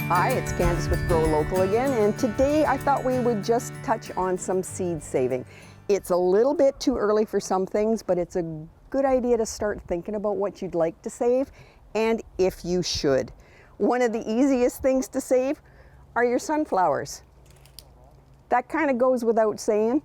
Hi, it's Candyse with Grow Local again, and today I thought we would just touch on some seed saving. It's a little bit too early for some things, but it's a good idea to start thinking about what you'd like to save and if you should. One of the easiest things to save are your sunflowers. That kind of goes without saying.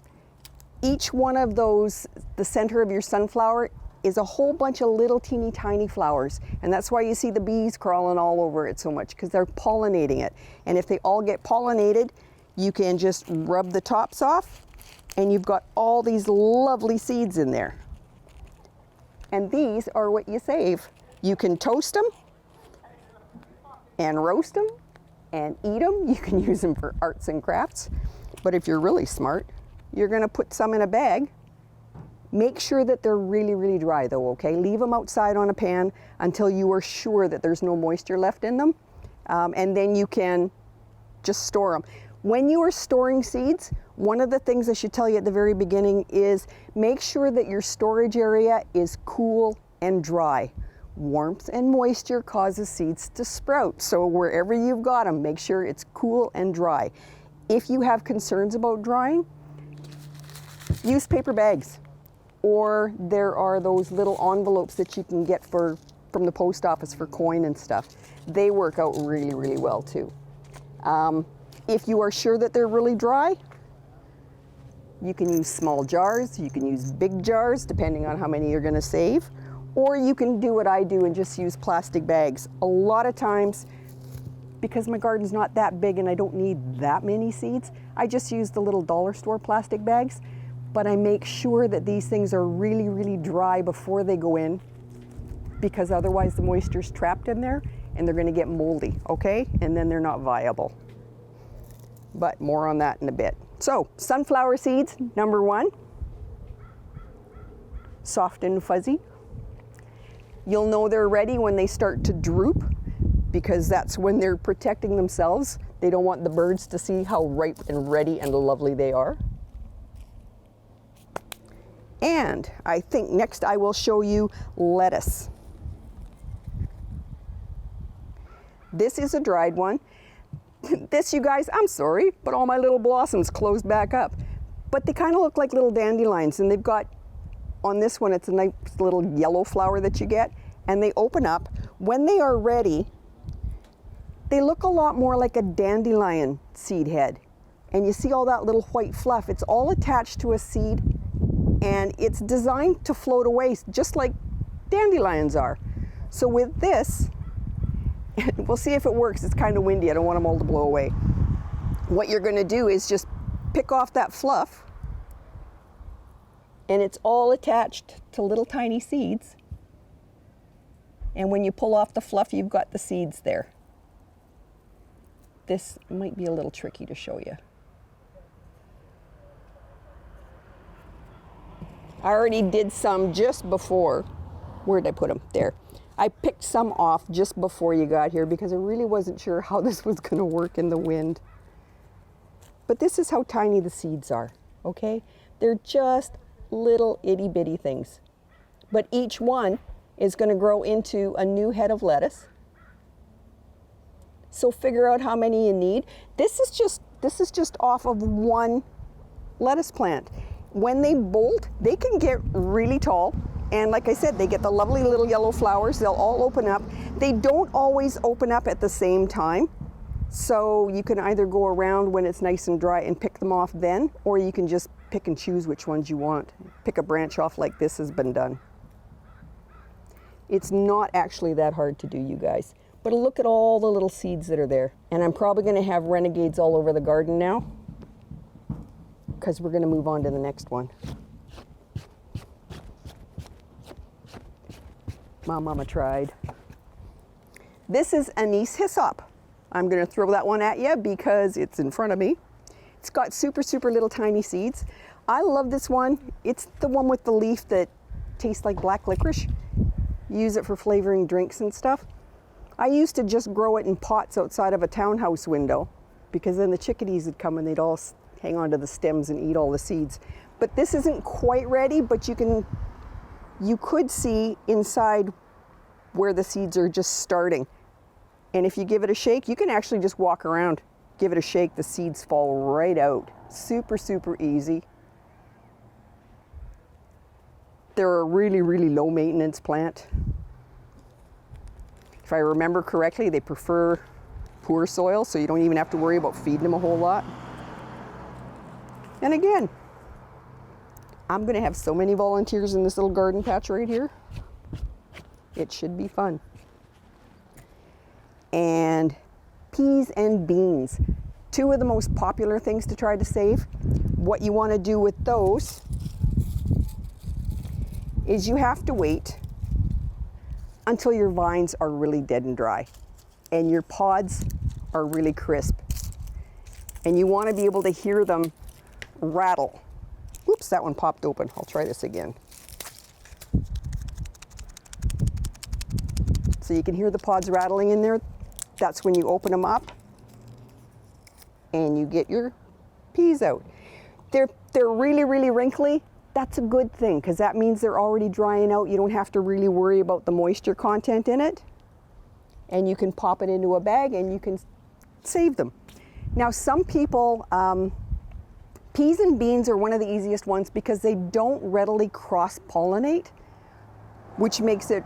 Each one of those, the center of your sunflower, is a whole bunch of little teeny tiny flowers, and that's why you see the bees crawling all over it so much, because they're pollinating it. And if they all get pollinated, you can just rub the tops off and you've got all these lovely seeds in there. And these are what you save. You can toast them and roast them and eat them. You can use them for arts and crafts, but if you're really smart, you're going to put some in a bag. Make sure that they're really, really dry though, okay? Leave them outside on a pan until you are sure that there's no moisture left in them. And then you can just store them. When you are storing seeds, one of the things I should tell you at the very beginning is make sure that your storage area is cool and dry. Warmth and moisture causes seeds to sprout. So wherever you've got them, make sure it's cool and dry. If you have concerns about drying, use paper bags. Or there are those little envelopes that you can get from the post office for coin and stuff. They work out really, really well too. If you are sure that they're really dry, you can use small jars, you can use big jars, depending on how many you're gonna save, or you can do what I do and just use plastic bags. A lot of times, because my garden's not that big and I don't need that many seeds, I just use the little dollar store plastic bags. But I make sure that these things are really, really dry before they go in, because otherwise the moisture's trapped in there and they're gonna get moldy, okay? And then they're not viable. But more on that in a bit. So, sunflower seeds, number one, soft and fuzzy. You'll know they're ready when they start to droop, because that's when they're protecting themselves. They don't want the birds to see how ripe and ready and lovely they are. And I think next I will show you lettuce. This is a dried one. This, you guys, I'm sorry, but all my little blossoms closed back up. But they kind of look like little dandelions, and they've got, on this one, it's a nice little yellow flower that you get, and they open up. When they are ready, they look a lot more like a dandelion seed head. And you see all that little white fluff. It's all attached to a seed, and it's designed to float away just like dandelions are. So with this, we'll see if it works. It's kind of windy. I don't want them all to blow away. What you're going to do is just pick off that fluff, and it's all attached to little tiny seeds. And when you pull off the fluff, you've got the seeds there. This might be a little tricky to show you. I already did some just before. Where did I put them? There. I picked some off just before you got here because I really wasn't sure how this was going to work in the wind. But this is how tiny the seeds are, okay? They're just little itty bitty things. But each one is going to grow into a new head of lettuce. So figure out how many you need. This is just off of one lettuce plant. When they bolt, they can get really tall. And like I said, they get the lovely little yellow flowers. They'll all open up. They don't always open up at the same time. So you can either go around when it's nice and dry and pick them off then, or you can just pick and choose which ones you want. Pick a branch off like this has been done. It's not actually that hard to do, you guys. But look at all the little seeds that are there. And I'm probably going to have renegades all over the garden now, because we're going to move on to the next one. My mama tried. This is anise hyssop. I'm going to throw that one at you because it's in front of me. It's got super, super little tiny seeds. I love this one. It's the one with the leaf that tastes like black licorice. Use it for flavoring drinks and stuff. I used to just grow it in pots outside of a townhouse window, because then the chickadees would come and they'd all hang onto the stems and eat all the seeds. But this isn't quite ready, but you could see inside where the seeds are just starting. And if you give it a shake, you can actually just walk around, give it a shake, the seeds fall right out. Super, super easy. They're a really, really low maintenance plant. If I remember correctly, they prefer poor soil, so you don't even have to worry about feeding them a whole lot. And again, I'm gonna have so many volunteers in this little garden patch right here. It should be fun. And peas and beans, two of the most popular things to try to save. What you want to do with those is you have to wait until your vines are really dead and dry and your pods are really crisp. And you want to be able to hear them rattle. Oops, that one popped open. I'll try this again. So you can hear the pods rattling in there. That's when you open them up and you get your peas out. They're really, really wrinkly. That's a good thing because that means they're already drying out. You don't have to really worry about the moisture content in it. And you can pop it into a bag and you can save them. Now some people, peas and beans are one of the easiest ones because they don't readily cross-pollinate, which makes it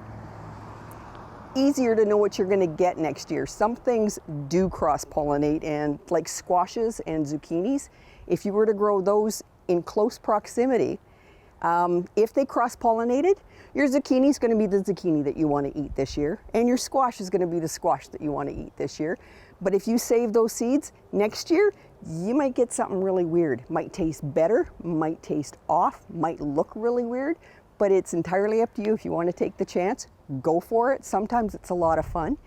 easier to know what you're going to get next year. Some things do cross-pollinate, and like squashes and zucchinis, if you were to grow those in close proximity, if they cross-pollinated, your zucchini is going to be the zucchini that you want to eat this year, and your squash is going to be the squash that you want to eat this year. But if you save those seeds, next year, you might get something really weird. Might taste better, might taste off, might look really weird, but it's entirely up to you. If you want to take the chance, go for it. Sometimes it's a lot of fun.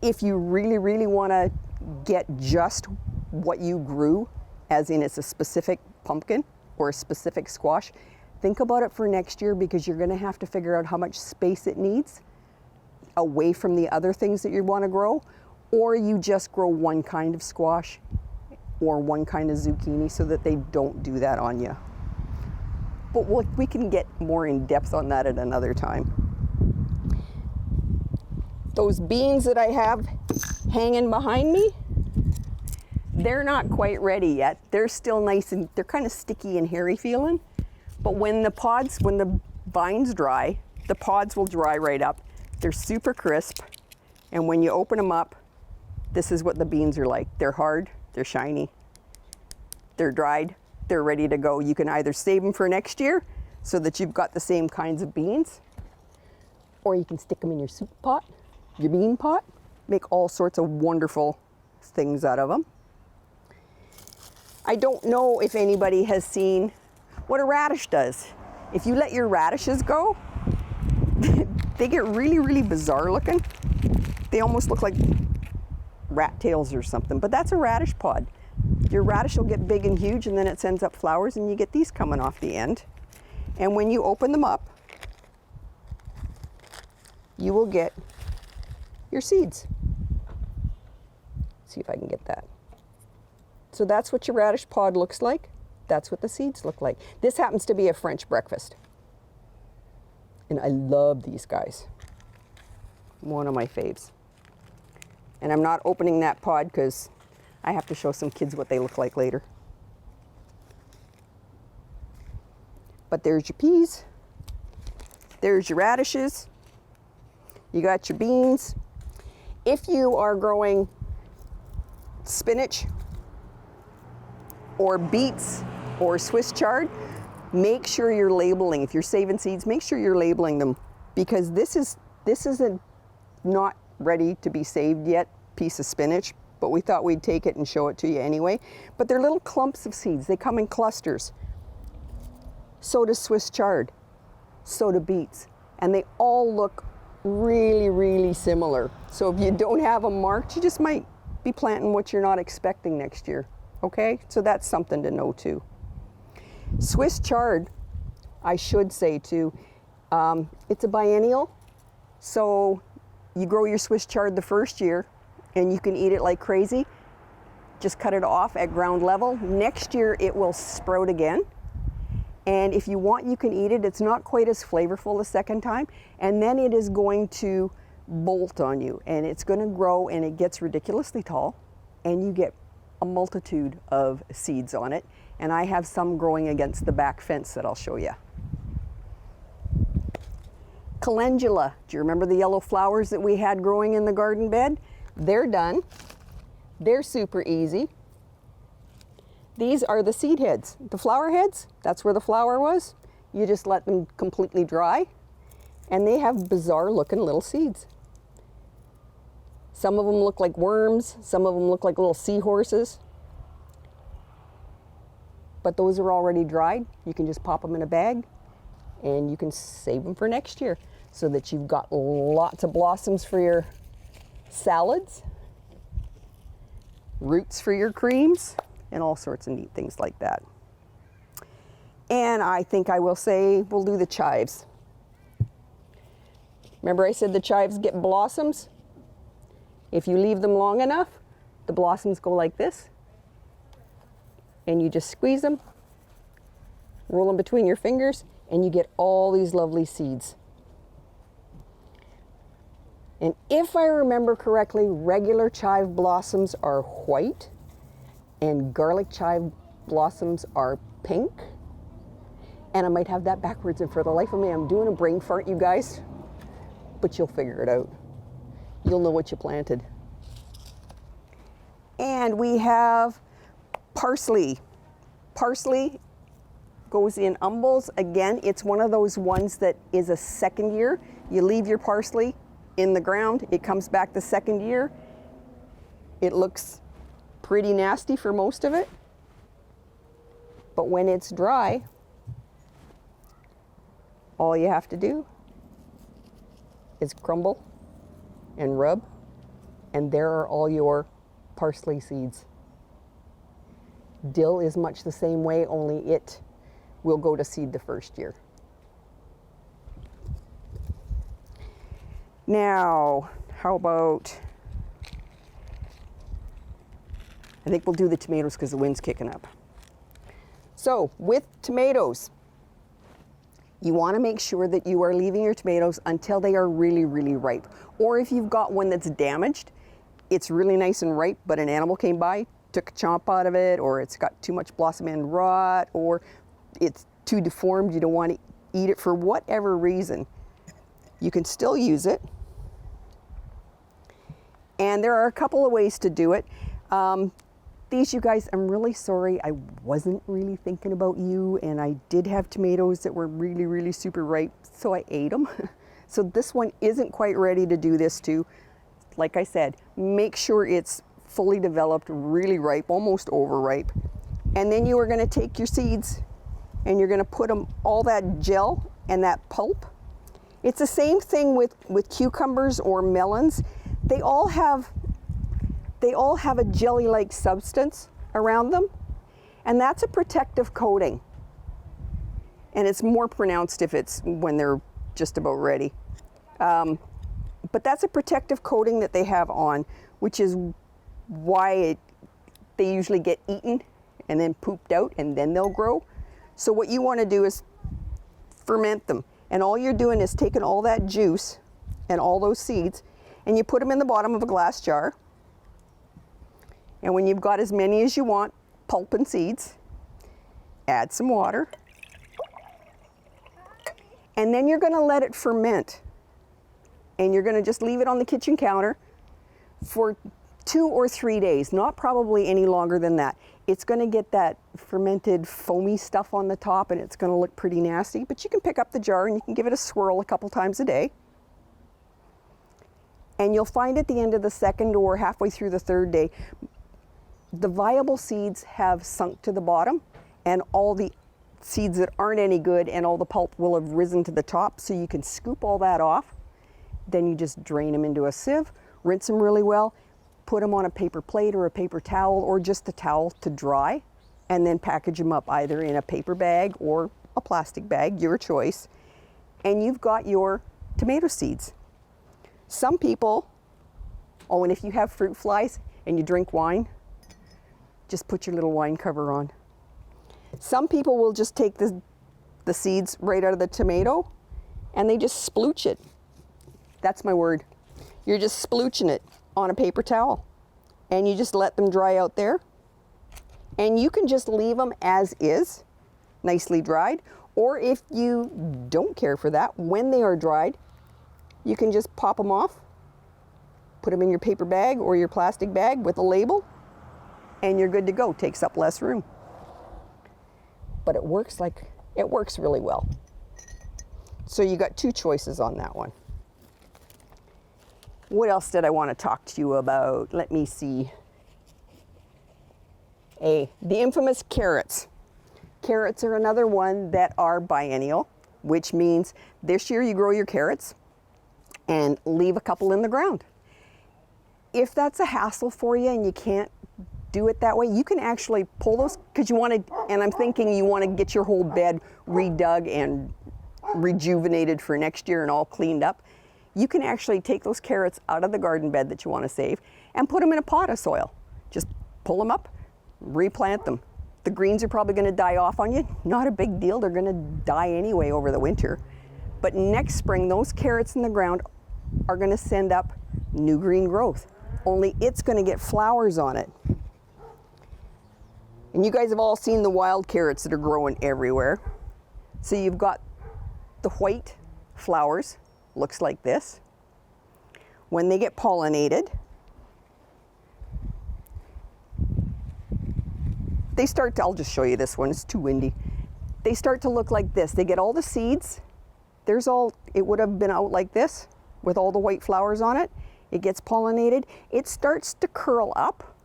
If you really, really want to get just what you grew, as in it's a specific pumpkin or a specific squash, think about it for next year because you're going to have to figure out how much space it needs away from the other things that you want to grow, or you just grow one kind of squash or one kind of zucchini so that they don't do that on you. But we can get more in depth on that at another time. Those beans that I have hanging behind me, they're not quite ready yet. They're still nice and they're kind of sticky and hairy feeling. But when the vines dry, the pods will dry right up. They're super crisp. And when you open them up, this is what the beans are like. They're hard, they're shiny, they're dried, they're ready to go. You can either save them for next year so that you've got the same kinds of beans, or you can stick them in your soup pot, your bean pot, make all sorts of wonderful things out of them. I don't know if anybody has seen what a radish does. If you let your radishes go, they get really, really bizarre looking. They almost look like rat tails or something, but that's a radish pod. Your radish will get big and huge and then it sends up flowers and you get these coming off the end. And when you open them up, you will get your seeds. See if I can get that. So that's what your radish pod looks like. That's what the seeds look like. This happens to be a French breakfast. And I love these guys. One of my faves. And I'm not opening that pod because I have to show some kids what they look like later. But there's your peas. There's your radishes. You got your beans. If you are growing spinach or beets or Swiss chard, make sure you're labeling. If you're saving seeds, make sure you're labeling them because this isn't not ready to be saved yet piece of spinach, but we thought we'd take it and show it to you anyway. But they're little clumps of seeds. They come in clusters. So does Swiss chard. So do beets. And they all look really, really similar. So if you don't have them marked, you just might be planting what you're not expecting next year. Okay? So that's something to know too. Swiss chard, I should say too, it's a biennial. So you grow your Swiss chard the first year and you can eat it like crazy. Just cut it off at ground level. Next year it will sprout again. And if you want, you can eat it. It's not quite as flavorful the second time. And then it is going to bolt on you, and it's going to grow, and it gets ridiculously tall, and you get a multitude of seeds on it. And I have some growing against the back fence that I'll show you. Calendula, do you remember the yellow flowers that we had growing in the garden bed? They're done. They're super easy. These are the seed heads. The flower heads, that's where the flower was. You just let them completely dry, and they have bizarre looking little seeds. Some of them look like worms, some of them look like little seahorses. But those are already dried. You can just pop them in a bag, and you can save them for next year so that you've got lots of blossoms for your salads, roots for your creams, and all sorts of neat things like that. And I think I will say we'll do the chives. Remember I said the chives get blossoms? If you leave them long enough, the blossoms go like this. And you just squeeze them, roll them between your fingers, and you get all these lovely seeds. And if I remember correctly, regular chive blossoms are white, and garlic chive blossoms are pink. And I might have that backwards, and for the life of me, I'm doing a brain fart, you guys. But you'll figure it out. You'll know what you planted. And we have parsley. Parsley goes in umbels. Again, it's one of those ones that is a second year. You leave your parsley in the ground, it comes back the second year. It looks pretty nasty for most of it. But when it's dry, all you have to do is crumble and rub, and there are all your parsley seeds. Dill is much the same way, only it will go to seed the first year. Now, how about, I think we'll do the tomatoes because the wind's kicking up. So with tomatoes, you want to make sure that you are leaving your tomatoes until they are really, really ripe. Or if you've got one that's damaged, it's really nice and ripe, but an animal came by, took a chomp out of it, or it's got too much blossom end rot, or it's too deformed, you don't want to eat it for whatever reason. You can still use it. And there are a couple of ways to do it. These, you guys, I'm really sorry. I wasn't really thinking about you, and I did have tomatoes that were really, really super ripe, so I ate them. So this one isn't quite ready to do this to. Like I said, make sure it's fully developed, really ripe, almost overripe. And then you are going to take your seeds and you're going to put them, all that gel and that pulp. It's the same thing with cucumbers or melons. They all have a jelly-like substance around them, and that's a protective coating. And it's more pronounced if it's when they're just about ready. But that's a protective coating that they have on, which is why they usually get eaten and then pooped out, and then they'll grow. So what you want to do is ferment them. And all you're doing is taking all that juice and all those seeds, and you put them in the bottom of a glass jar. And when you've got as many as you want, pulp and seeds, add some water. And then you're going to let it ferment. And you're going to just leave it on the kitchen counter for 2 or 3 days, not probably any longer than that. It's going to get that fermented foamy stuff on the top, and it's going to look pretty nasty, but you can pick up the jar and you can give it a swirl a couple times a day. And you'll find at the end of the second or halfway through the third day, the viable seeds have sunk to the bottom, and all the seeds that aren't any good and all the pulp will have risen to the top, so you can scoop all that off. Then you just drain them into a sieve, rinse them really well, put them on a paper plate or a paper towel or just a towel to dry, and then package them up either in a paper bag or a plastic bag, your choice. And you've got your tomato seeds. Some people, oh, and if you have fruit flies and you drink wine, just put your little wine cover on. Some people will just take the seeds right out of the tomato and they just splooch it. That's my word. You're just splooching it on a paper towel and you just let them dry out there. And you can just leave them as is, nicely dried. Or if you don't care for that, when they are dried, you can just pop them off, put them in your paper bag or your plastic bag with a label, and you're good to go. Takes up less room. But it works really well. So you got two choices on that one. What else did I want to talk to you about? Let me see. The infamous carrots. Carrots are another one that are biennial, which means this year you grow your carrots and leave a couple in the ground. If that's a hassle for you and you can't do it that way, you can actually pull those, because you want to, and I'm thinking you want to get your whole bed redug and rejuvenated for next year and all cleaned up. You can actually take those carrots out of the garden bed that you want to save and put them in a pot of soil. Just pull them up, replant them. The greens are probably going to die off on you. Not a big deal. They're going to die anyway over the winter. But next spring, those carrots in the ground are going to send up new green growth. Only it's going to get flowers on it. And you guys have all seen the wild carrots that are growing everywhere. So you've got the white flowers, looks like this. When they get pollinated, they start to, I'll just show you this one, it's too windy. They start to look like this. They get all the seeds. It would have been out like this with all the white flowers on it. It gets pollinated. It starts to curl up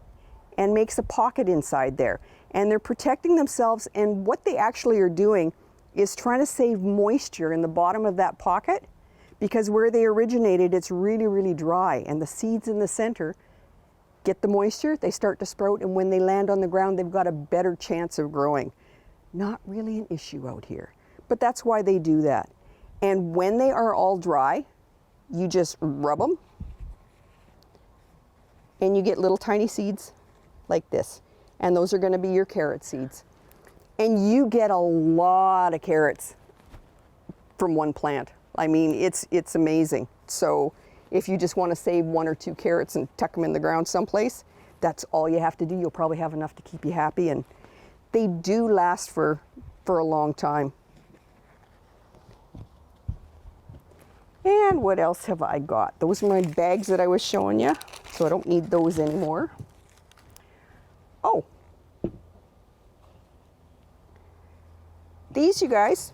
and makes a pocket inside there. And they're protecting themselves, and what they actually are doing is trying to save moisture in the bottom of that pocket, because where they originated, it's really, really dry, and the seeds in the center get the moisture, they start to sprout, and when they land on the ground, they've got a better chance of growing. Not really an issue out here, but that's why they do that. And when they are all dry, you just rub them, and you get little tiny seeds like this. And those are going to be your carrot seeds. And you get a lot of carrots from one plant. I mean, it's amazing. So if you just want to save 1 or 2 carrots and tuck them in the ground someplace, that's all you have to do. You'll probably have enough to keep you happy, and they do last for a long time. And what else have I got? Those are my bags that I was showing you, so I don't need those anymore. Oh, these, you guys,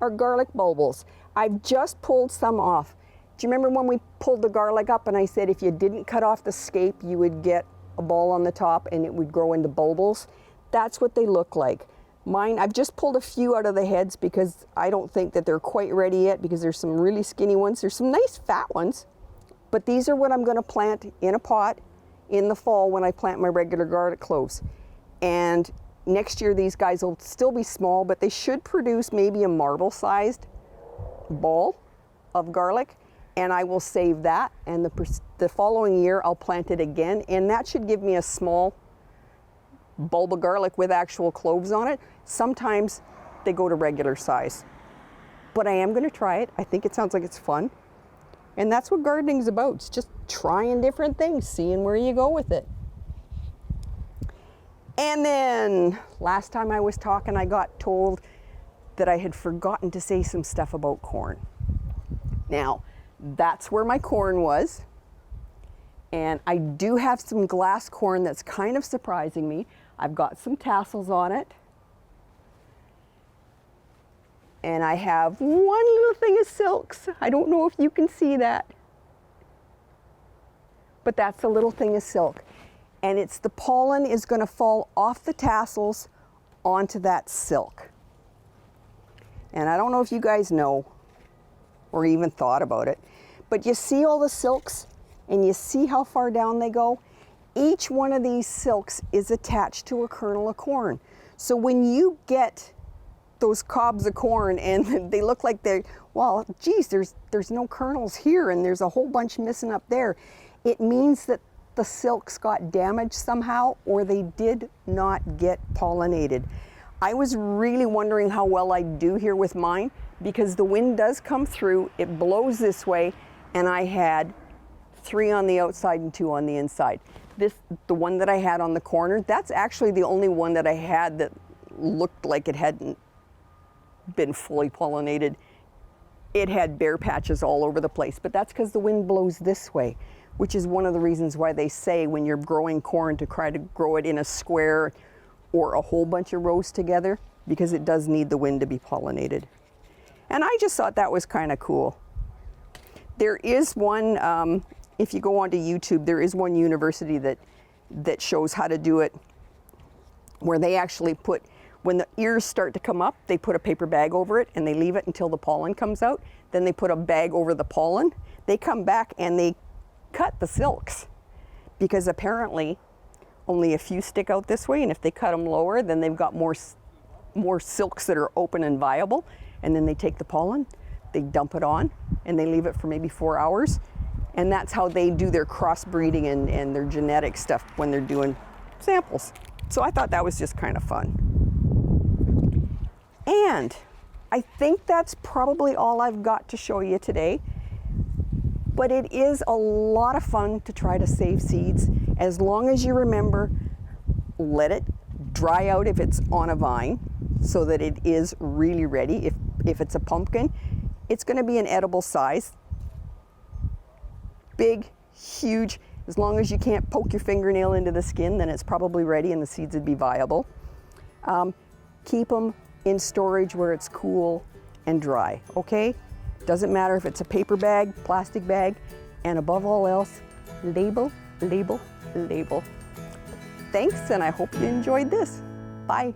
are garlic bulbils. I've just pulled some off. Do you remember when we pulled the garlic up and I said if you didn't cut off the scape, you would get a ball on the top and it would grow into bulbils? That's what they look like. Mine, I've just pulled a few out of the heads because I don't think that they're quite ready yet, because there's some really skinny ones. There's some nice fat ones, but these are what I'm going to plant in a pot in the fall when I plant my regular garlic cloves. And next year these guys will still be small, but they should produce maybe a marble-sized ball of garlic, and I will save that, and the following year I'll plant it again, and that should give me a small bulb of garlic with actual cloves on it. Sometimes they go to regular size, but I am going to try it. I think it sounds like it's fun, and that's what gardening is about. It's just trying different things, seeing where you go with it. And then last time I was talking, I got told that I had forgotten to say some stuff about corn. Now, that's where my corn was. And I do have some glass corn that's kind of surprising me. I've got some tassels on it. And I have one little thing of silks. I don't know if you can see that. But that's a little thing of silk. And it's the pollen is going to fall off the tassels onto that silk. And I don't know if you guys know or even thought about it, but you see all the silks and you see how far down they go? Each one of these silks is attached to a kernel of corn. So when you get those cobs of corn and they look like they're, well, geez, there's no kernels here and there's a whole bunch missing up there, it means that the silks got damaged somehow, or they did not get pollinated. I was really wondering how well I do here with mine, because the wind does come through, it blows this way, and I had 3 on the outside and 2 on the inside. The one that I had on the corner, that's actually the only one that I had that looked like it hadn't been fully pollinated. It had bare patches all over the place, but that's because the wind blows this way, which is one of the reasons why they say when you're growing corn to try to grow it in a square or a whole bunch of rows together, because it does need the wind to be pollinated. And I just thought that was kind of cool. There is one, if you go onto YouTube, there is one university that shows how to do it, where they actually put, when the ears start to come up, they put a paper bag over it and they leave it until the pollen comes out. Then they put a bag over the pollen. They come back and they cut the silks, because apparently only a few stick out this way, and if they cut them lower, then they've got more silks that are open and viable. And then they take the pollen, they dump it on, and they leave it for maybe 4 hours. And that's how they do their crossbreeding and their genetic stuff when they're doing samples. So I thought that was just kind of fun. And I think that's probably all I've got to show you today. But it is a lot of fun to try to save seeds, as long as you remember, let it dry out if it's on a vine, so that it is really ready. If it's a pumpkin, it's going to be an edible size. Big, huge, as long as you can't poke your fingernail into the skin, then it's probably ready and the seeds would be viable. Keep them in storage where it's cool and dry, okay? Doesn't matter if it's a paper bag, plastic bag, and above all else, label, label, label. Thanks, and I hope you enjoyed this. Bye.